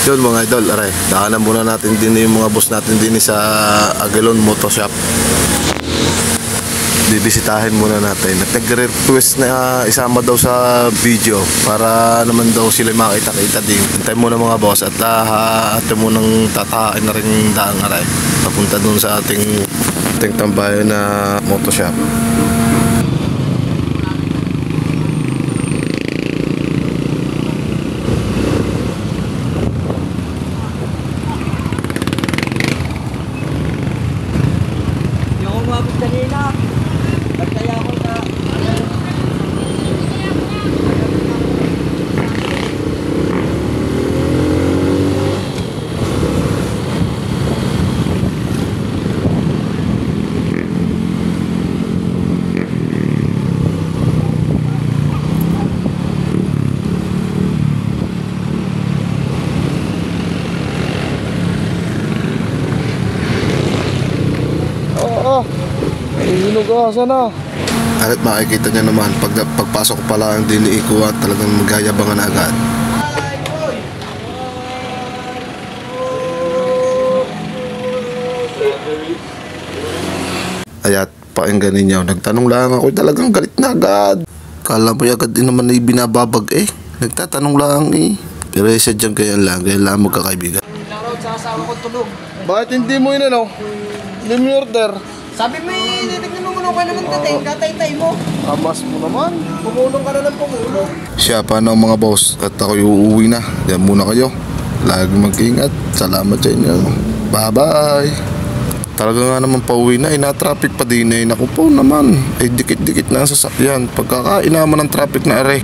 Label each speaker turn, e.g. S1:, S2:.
S1: Yun mga idol, aray, daanan muna natin din yung mga boss natin din sa Aguilon Moto Shop. Bibisitahin muna natin. At nag-request na isama daw sa video para naman daw sila makita-kita din. Hintay muna mga boss at atin munang tatahain na rin daang aray papunta dun sa ating tambayan na Moto Shop. Hinugasan na. At makikita niya naman pagpasok pa lang din ni Iko at talagang magayabangan agad. Ayat pakinggan ninyo, nagtanong lang ako, talagang galit na agad. Kala mo agad din naman na binababag nagtatanong lang pero sadyang kaya lang magkakaibigan.
S2: Shoutout sa asawa ko tulog.
S3: Bakit hindi mo hindi mo order?
S2: Sabi mo nagmumulong ka naman katay mo.
S3: Amas mo naman.
S2: Pumulong ka na ng pumulong.
S1: Siya pa ng mga boss at ako uuwi na. Yan muna kayo. Lagi mag-ingat. Salamat sa inyo. Bye bye. Talaga nga naman pauwi na. Na-traffic pa din. Naku po naman. Dikit-dikit na ang sasakyan. Pagkakain naman ng traffic na are.